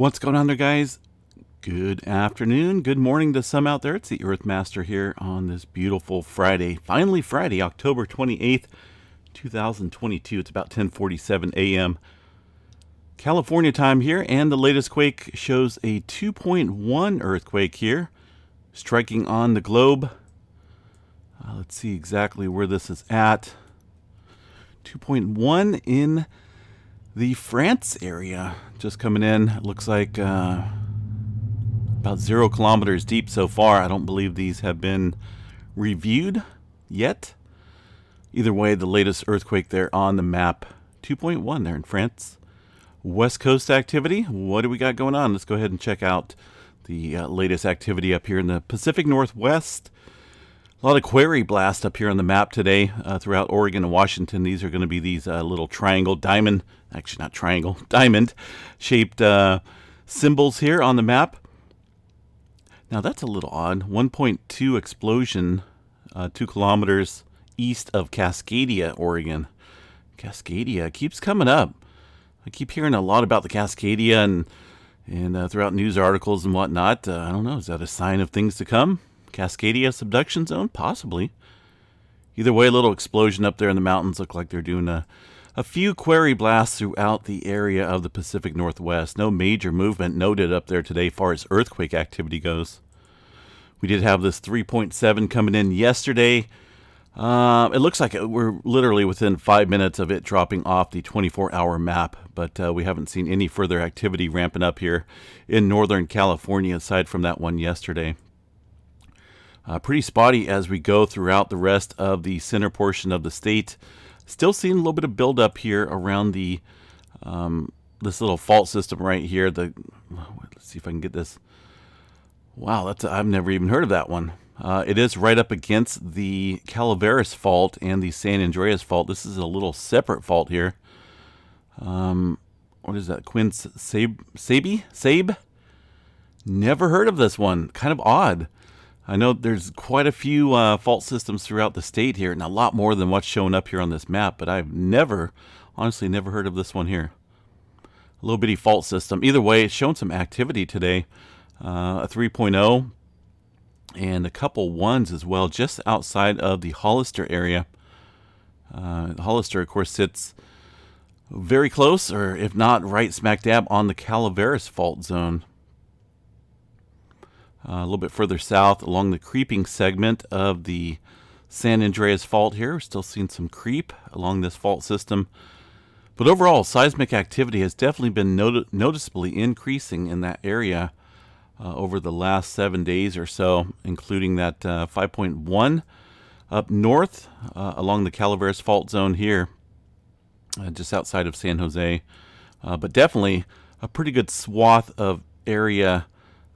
What's going on there, guys? Good afternoon, good morning to some out there. It's the Earth Master here on this beautiful Friday. Finally Friday, October 28th, 2022. It's about 10:47 a.m. California time here, and the latest quake shows a 2.1 earthquake here, striking on the globe. Let's see exactly where this is at. 2.1 in the France area, just coming in. It looks like about 0 kilometers deep so far. I don't believe these have been reviewed yet. Either way, the latest earthquake there on the map, 2.1 there in France. West Coast activity, what do we got going on? Let's go ahead and check out the latest activity up here in the Pacific Northwest. A lot of quarry blast up here on the map today throughout Oregon and Washington. These are going to be these little triangle, diamond, actually not triangle, diamond shaped symbols here on the map. Now that's a little odd. 1.2 explosion 2 kilometers east of Cascadia, Oregon. Cascadia keeps coming up. I keep hearing a lot about the Cascadia and throughout news articles and whatnot. I don't know, is that a sign of things to come? Cascadia subduction zone? Possibly. Either way, a little explosion up there in the mountains. Look like they're doing a few quarry blasts throughout the area of the Pacific Northwest. No major movement noted up there today as far as earthquake activity goes. We did have this 3.7 coming in yesterday. It looks like we're literally within 5 minutes of it dropping off the 24-hour map, but we haven't seen any further activity ramping up here in Northern California aside from that one yesterday. Pretty spotty as we go throughout the rest of the center portion of the state. Still seeing a little bit of buildup here around the this little fault system right here. Let's see if I can get this. Wow, I've never even heard of that one. It is right up against the Calaveras fault and the San Andreas fault. This is a little separate fault here. What is that? Sabe? Never heard of this one. Kind of odd. I know there's quite a few fault systems throughout the state here, and a lot more than what's showing up here on this map, but I've honestly never heard of this one here. A little bitty fault system. Either way, it's showing some activity today. A 3.0 and a couple ones as well, just outside of the Hollister area. Hollister, of course, sits very close, or if not right smack dab on the Calaveras fault zone. A little bit further south along the creeping segment of the San Andreas fault here. We're still seeing some creep along this fault system. But overall, seismic activity has definitely been noticeably increasing in that area over the last 7 days or so, including that 5.1 up north along the Calaveras fault zone here, just outside of San Jose. But definitely a pretty good swath of area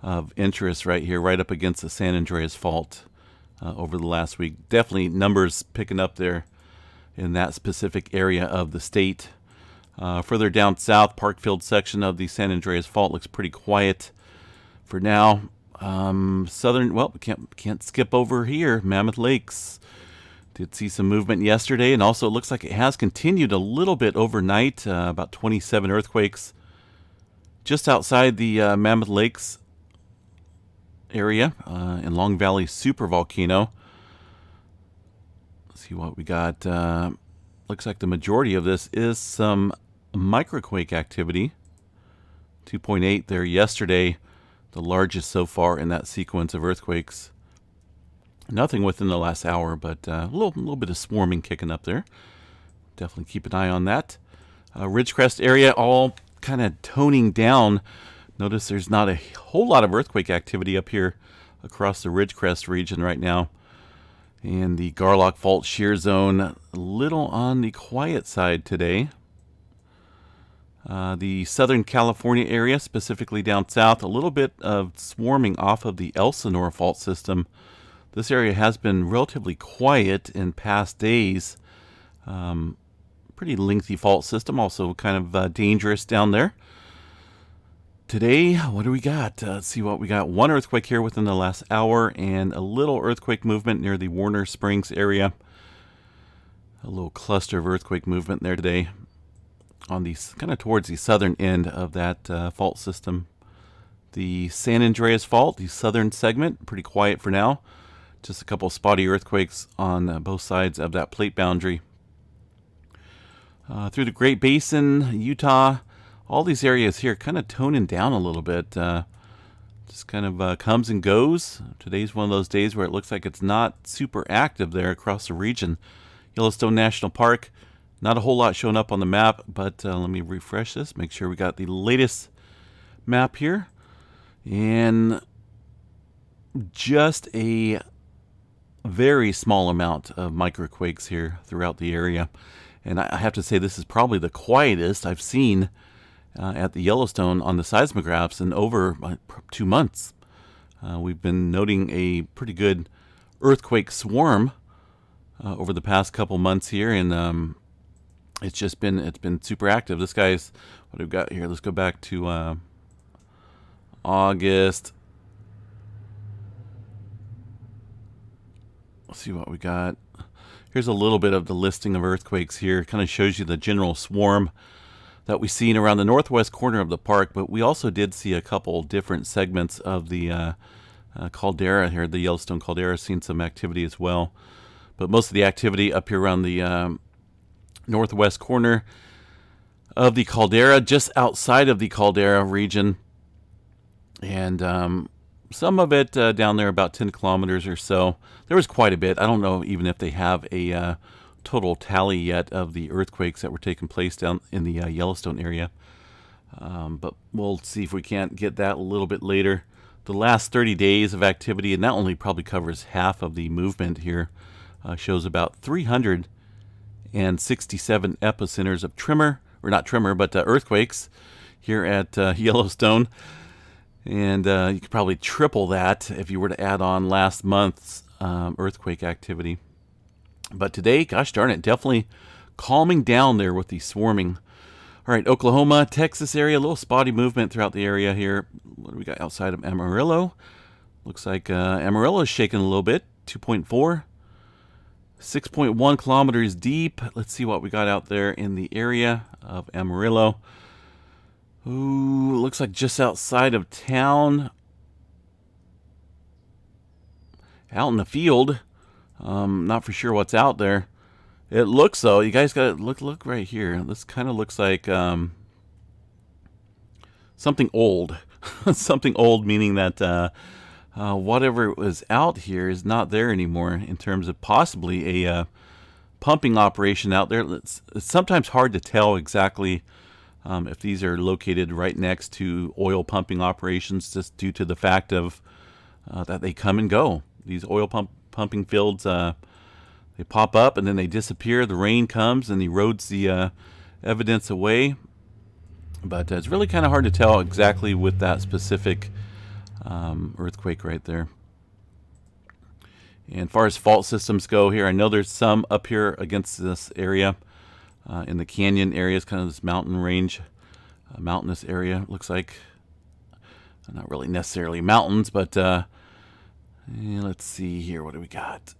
of interest right here, right up against the San Andreas fault over the last week. Definitely numbers picking up there in that specific area of the state. Further down south, Parkfield section of the San Andreas fault looks pretty quiet for now. Southern, well, we can't skip over here. Mammoth Lakes did see some movement yesterday, and also it looks like it has continued a little bit overnight. About 27 earthquakes just outside the Mammoth Lakes area in Long Valley Super Volcano. Let's see what we got. Looks like the majority of this is some microquake activity. 2.8 there yesterday, the largest so far in that sequence of earthquakes. Nothing within the last hour, but a little bit of swarming kicking up there. Definitely keep an eye on that. Ridgecrest area all kind of toning down. Notice there's not a whole lot of earthquake activity up here across the Ridgecrest region right now. And the Garlock Fault Shear Zone, a little on the quiet side today. The Southern California area, specifically down south, a little bit of swarming off of the Elsinore Fault System. This area has been relatively quiet in past days. Pretty lengthy fault system, also kind of dangerous down there. Today, what do we got? Let's see what we got. One earthquake here within the last hour, and a little earthquake movement near the Warner Springs area. A little cluster of earthquake movement there today on the kind of towards the southern end of that fault system. The San Andreas Fault, the southern segment, pretty quiet for now. Just a couple spotty earthquakes on both sides of that plate boundary. Through the Great Basin, Utah, all these areas here kind of toning down a little bit. Just kind of comes and goes. Today's one of those days where it looks like it's not super active there across the region. Yellowstone National Park, not a whole lot showing up on the map, but let me refresh this, make sure we got the latest map here. And just a very small amount of microquakes here throughout the area. And I have to say this is probably the quietest I've seen at the Yellowstone on the seismographs in over 2 months. We've been noting a pretty good earthquake swarm over the past couple months here, and it's been super active. This guy's what we've got here. Let's go back to August. Let's see what we got. Here's a little bit of the listing of earthquakes here. Kind of shows you the general swarm that we've seen around the northwest corner of the park, but we also did see a couple different segments of the caldera here. The Yellowstone caldera seen some activity as well, but most of the activity up here around the northwest corner of the caldera, just outside of the caldera region, and some of it down there about 10 kilometers or so. There was quite a bit. I don't know even if they have a total tally yet of the earthquakes that were taking place down in the Yellowstone area. But we'll see if we can't get that a little bit later. The last 30 days of activity, and that only probably covers half of the movement here, shows about 367 epicenters of tremor, or not tremor, but earthquakes here at Yellowstone. And you could probably triple that if you were to add on last month's earthquake activity. But today, gosh darn it, definitely calming down there with the swarming. All right, Oklahoma, Texas area, a little spotty movement throughout the area here. What do we got outside of Amarillo? Looks like Amarillo is shaking a little bit, 2.4. 6.1 kilometers deep. Let's see what we got out there in the area of Amarillo. Ooh, looks like just outside of town. Out in the field. Not for sure what's out there. It looks though. You guys got to look right here. This kind of looks like something old. Something old, meaning that whatever was out here is not there anymore. In terms of possibly a pumping operation out there. It's sometimes hard to tell exactly if these are located right next to oil pumping operations, just due to the fact of that they come and go. These oil pumping fields, they pop up and then they disappear. The rain comes and erodes the evidence away. But it's really kind of hard to tell exactly with that specific earthquake right there. And as far as fault systems go here, I know there's some up here against this area. In the canyon areas, kind of this mountain range, mountainous area, it looks like. Not really necessarily mountains, but let's see here. What do we got?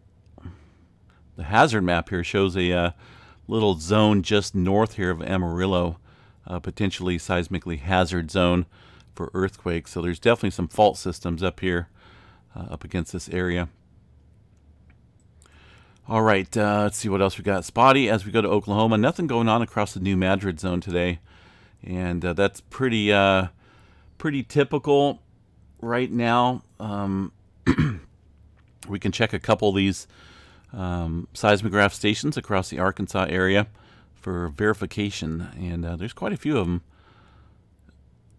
The hazard map here shows a little zone just north here of Amarillo, potentially seismically hazard zone for earthquakes. So there's definitely some fault systems up here, up against this area. All right, let's see what else we got. Spotty as we go to Oklahoma. Nothing going on across the New Madrid zone today, and that's pretty typical right now. We can check a couple of these seismograph stations across the Arkansas area for verification, and there's quite a few of them.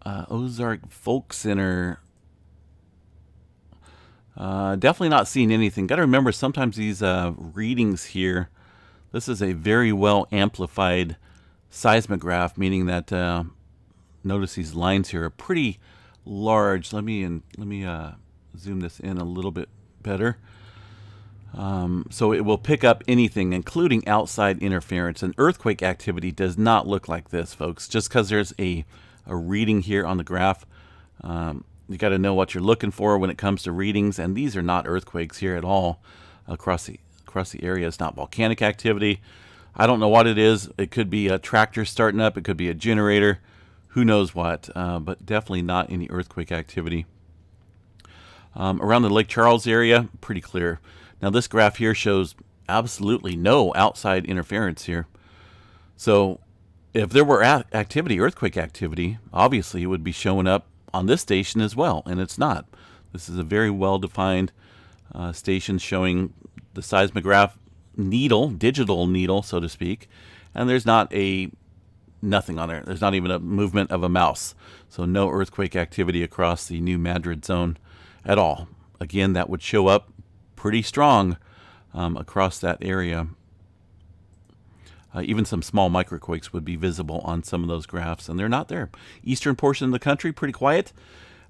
Ozark Folk Center. Definitely not seeing anything. Got to remember, sometimes these readings here, this is a very well amplified seismograph, meaning that notice these lines here are pretty large. Let me zoom this in a little bit better. So it will pick up anything, including outside interference. And earthquake activity does not look like this, folks. Just because there's a reading here on the graph, you got to know what you're looking for when it comes to readings. And these are not earthquakes here at all across the area. It's not volcanic activity. I don't know what it is. It could be a tractor starting up. It could be a generator. who knows what, but definitely not any earthquake activity. Around the Lake Charles area, pretty clear. Now this graph here shows absolutely no outside interference here. So if there were activity, earthquake activity, obviously it would be showing up on this station as well, and it's not. This is a very well-defined station showing the seismograph needle, digital needle, so to speak, and there's nothing on there. There's not even a movement of a mouse. So no earthquake activity across the New Madrid zone at all. Again, that would show up pretty strong across that area. Even some small microquakes would be visible on some of those graphs, and they're not there. Eastern portion of the country, pretty quiet.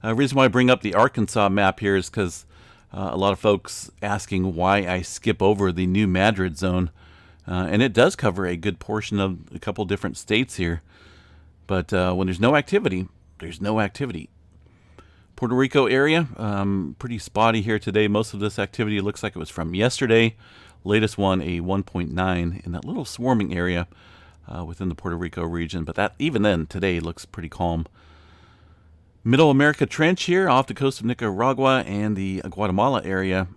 Reason why I bring up the Arkansas map here is because a lot of folks asking why I skip over the New Madrid zone. And it does cover a good portion of a couple different states here. But when there's no activity, there's no activity. Puerto Rico area, pretty spotty here today. Most of this activity looks like it was from yesterday. Latest one, a 1.9 in that little swarming area within the Puerto Rico region. But that, even then, today looks pretty calm. Middle America Trench here off the coast of Nicaragua and the Guatemala area.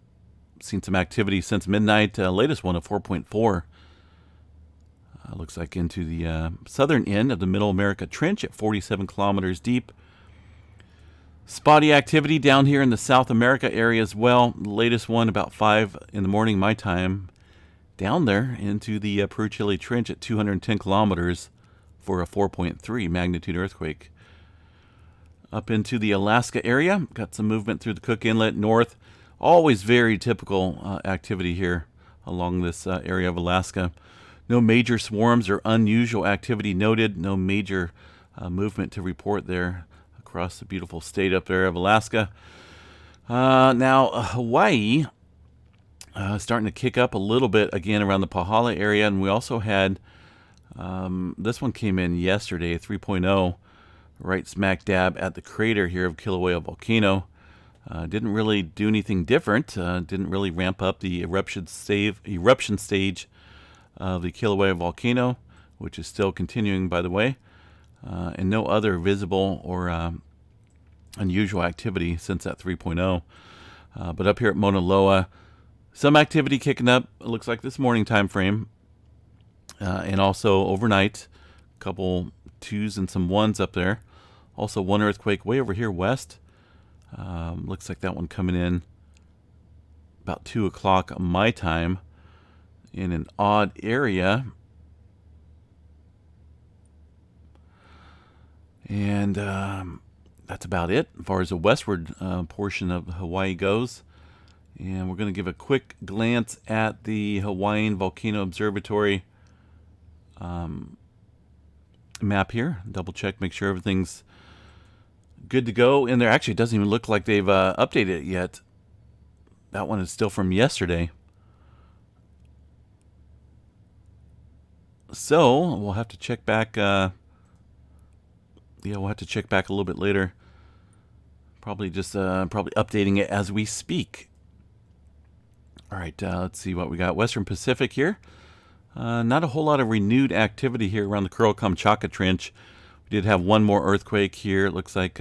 Seen some activity since midnight. Latest one, a 4.4. Looks like into the southern end of the Middle America Trench at 47 kilometers deep. Spotty activity down here in the South America area as well. The latest one about 5 in the morning my time. Down there into the Peru Chile Trench at 210 kilometers for a 4.3 magnitude earthquake. Up into the Alaska area. Got some movement through the Cook Inlet north. Always very typical activity here along this area of Alaska. No major swarms or unusual activity noted. No major movement to report there across the beautiful state up there of Alaska. Now, Hawaii starting to kick up a little bit again around the Pahala area. And we also had, this one came in yesterday, 3.0, right smack dab at the crater here of Kilauea Volcano. Didn't really do anything different. Didn't really ramp up the eruption stage of the Kilauea volcano, which is still continuing, by the way. And no other visible or unusual activity since that 3.0. But up here at Mauna Loa, some activity kicking up, it looks like this morning time frame. And also overnight, a couple 2s and some 1s up there. Also one earthquake way over here west. Looks like that one coming in about 2 o'clock my time in an odd area. And that's about it as far as the westward portion of Hawaii goes. And we're going to give a quick glance at the Hawaiian Volcano Observatory map here. Double check, make sure everything's good to go in there. Actually, it doesn't even look like they've updated it yet. That one is still from yesterday. So we'll have to check back. We'll have to check back a little bit later. Probably just probably updating it as we speak. All right, let's see what we got. Western Pacific here. Not a whole lot of renewed activity here around the Kuril-Kamchatka Trench. We did have one more earthquake here. It looks like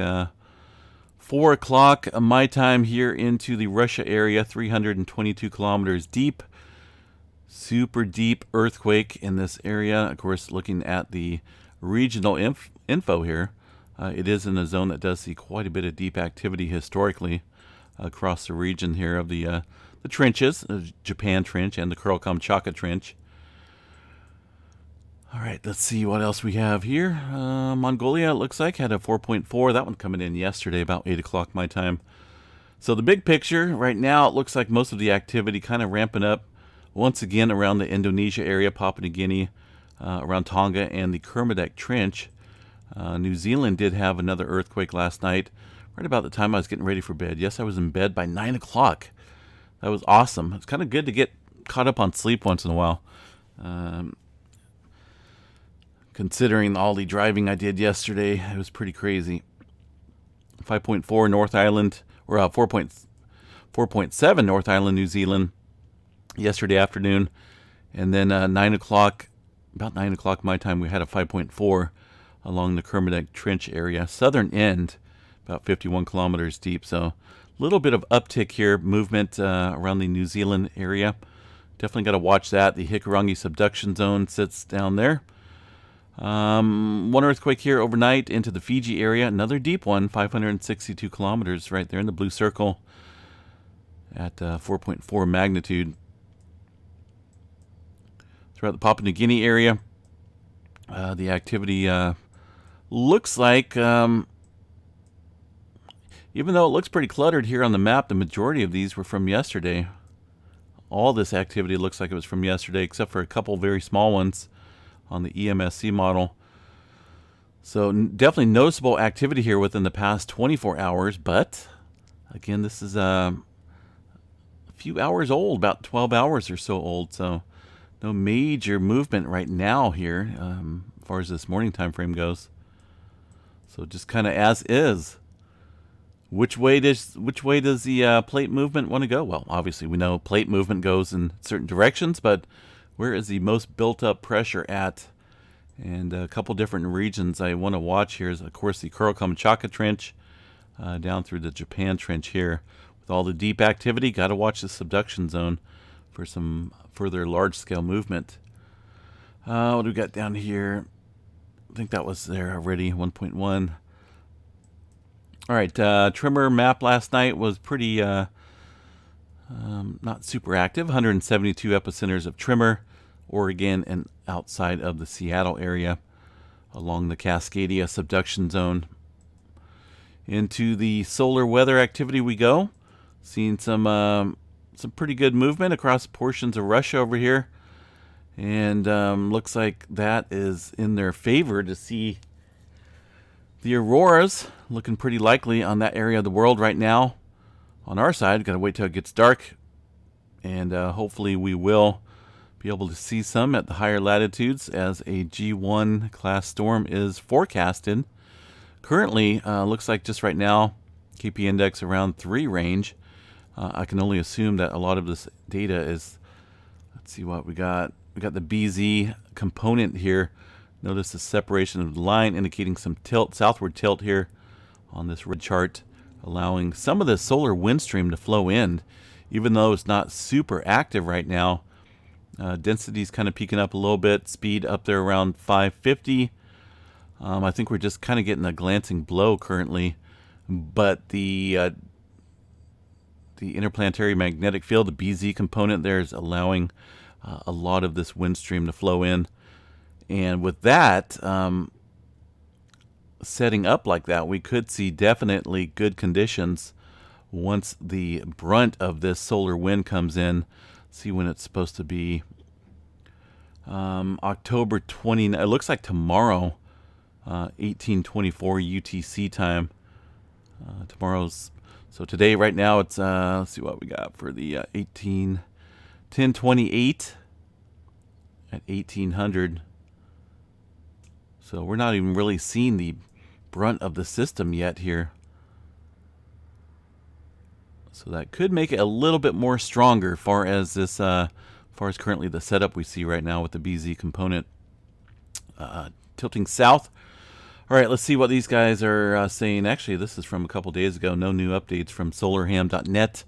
4 o'clock my time here into the Russia area, 322 kilometers deep. Super deep earthquake in this area. Of course, looking at the regional info here, it is in a zone that does see quite a bit of deep activity historically across the region here of the trenches, the Japan Trench and the Kuril-Kamchatka Trench. All right, let's see what else we have here. Mongolia, it looks like, had a 4.4. That one coming in yesterday about 8 o'clock my time. So the big picture right now, it looks like most of the activity kind of ramping up once again around the Indonesia area, Papua New Guinea, around Tonga and the Kermadec Trench. New Zealand did have another earthquake last night, right about the time I was getting ready for bed. Yes, I was in bed by 9 o'clock. That was awesome. It's kind of good to get caught up on sleep once in a while. Considering all the driving I did yesterday, it was pretty crazy. 5.4 North Island, or 4.7 North Island, New Zealand, yesterday afternoon. And then 9 o'clock, about 9 o'clock my time, we had a 5.4 along the Kermadec Trench area. Southern end, about 51 kilometers deep. So a little bit of uptick here, movement around the New Zealand area. Definitely got to watch that. The Hikurangi subduction zone sits down there. One earthquake here overnight into the Fiji area. Another deep one, 562 kilometers right there in the blue circle at 4.4 magnitude. Throughout the Papua New Guinea area, the activity looks like, even though it looks pretty cluttered here on the map, the majority of these were from yesterday. All this activity looks like it was from yesterday, except for a couple very small ones on the EMSC model. So definitely noticeable activity here within the past 24 hours, but again, this is a few hours old, about 12 hours or so old, so no major movement right now here as far as this morning time frame goes. So just kind of as is. Which way does the plate movement want to go? Well, obviously we know plate movement goes in certain directions, but where is the most built-up pressure at? And a couple different regions I want to watch here is, of course, the Kuril-Kamchatka Trench down through the Japan Trench here. With all the deep activity, got to watch the subduction zone for some further large-scale movement. What do we got down here? I think that was there already, 1.1. All right, tremor map last night was pretty not super active. 172 epicenters of tremor, Oregon and outside of the Seattle area, along the Cascadia subduction zone. Into the solar weather activity we go. Seeing some pretty good movement across portions of Russia over here, and looks like that is in their favor to see the auroras. Looking pretty likely on that area of the world right now. On our side, got to wait till it gets dark, and hopefully we will be able to see some at the higher latitudes as a G1 class storm is forecasted. Currently, looks like just right now, KP index around 3 range. I can only assume that a lot of this data is, let's see what we got. We got the BZ component here. Notice the separation of the line indicating some tilt, southward tilt here on this red chart, allowing some of the solar wind stream to flow in, even though it's not super active right now. Density's kind of peaking up a little bit, speed up there around 550. I think we're just kind of getting a glancing blow currently, but the interplanetary magnetic field, the BZ component there, is allowing a lot of this wind stream to flow in. And with that setting up like that, we could see definitely good conditions once the brunt of this solar wind comes in. See when it's supposed to be. October 20. It looks like tomorrow, 1824 UTC time. Tomorrow's, so today right now it's let's see what we got for the 1028 at 1800. So we're not even really seeing the brunt of the system yet here. So that could make it a little bit more stronger far as this far as currently the setup we see right now with the BZ component tilting south. All right, let's see what these guys are saying. Actually, this is from a couple days ago. No new updates from solarham.net.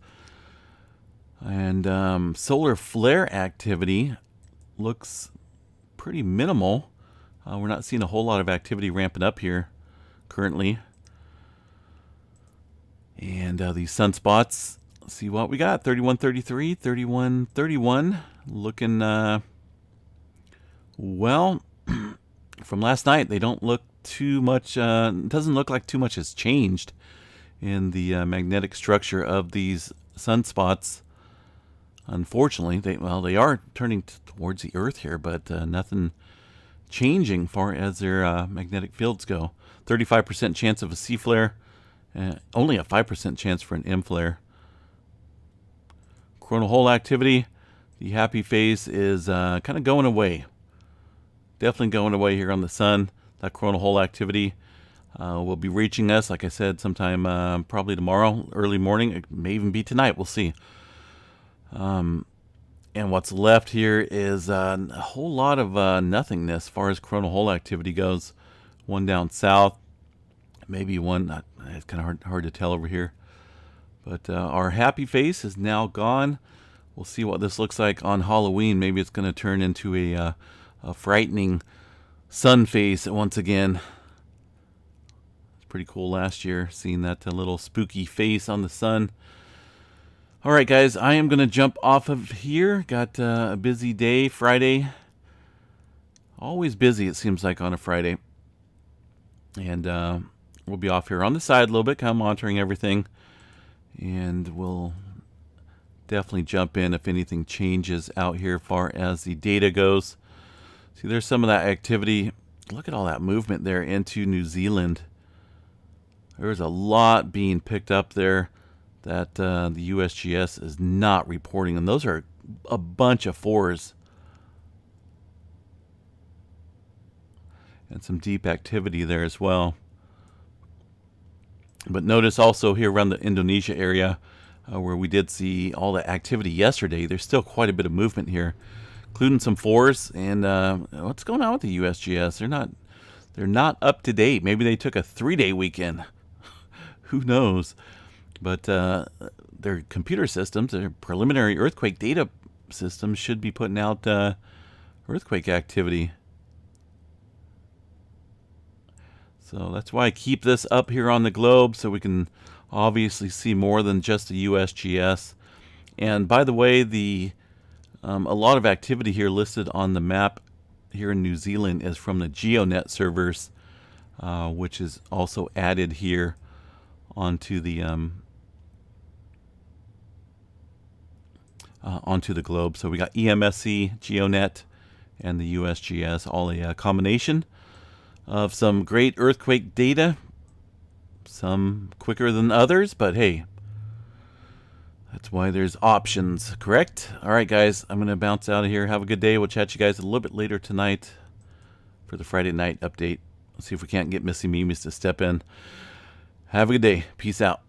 And solar flare activity looks pretty minimal. We're not seeing a whole lot of activity ramping up here currently. And these sunspots, let's see what we got. 3133, 3131. Looking, well, from last night, they don't look too much, it doesn't look like too much has changed in the magnetic structure of these sunspots. Unfortunately, they are turning towards the Earth here, but nothing changing far as their magnetic fields go. 35% chance of a C flare, only a 5% chance for an M flare. Coronal hole activity, the happy phase is kind of going away. Definitely going away here on the sun. That coronal hole activity will be reaching us, like I said, sometime probably tomorrow, early morning. It may even be tonight. We'll see. And what's left here is a whole lot of nothingness as far as coronal hole activity goes. one down south, maybe one. It's kind of hard to tell over here. But our happy face is now gone. We'll see what this looks like on Halloween. Maybe it's going to turn into a frightening sun face once again. It's pretty cool last year, seeing that little spooky face on the sun. All right, guys, I am going to jump off of here. Got a busy day, Friday. Always busy, it seems like, on a Friday. And we'll be off here on the side a little bit, kind of monitoring everything. And we'll definitely jump in if anything changes out here as far as the data goes. See, there's some of that activity. Look at all that movement there into New Zealand. There's a lot being picked up there that the USGS is not reporting. And those are a bunch of 4s. And some deep activity there as well. But notice also here around the Indonesia area where we did see all the activity yesterday, there's still quite a bit of movement here, including some 4s. And what's going on with the USGS? They're not up to date. Maybe they took a 3-day weekend. Who knows? But their computer systems, their preliminary earthquake data systems should be putting out earthquake activity. So that's why I keep this up here on the globe, so we can obviously see more than just the USGS. And by the way, a lot of activity here listed on the map here in New Zealand is from the GeoNet servers, which is also added here onto the globe. So we got EMSC, GeoNet, and the USGS, all a combination of some great earthquake data, some quicker than others, but hey, that's why there's options, correct? All right, guys, I'm going to bounce out of here. Have a good day. We'll chat you guys a little bit later tonight for the Friday night update. Let's see if we can't get Missy Mimis to step in. Have a good day. Peace out.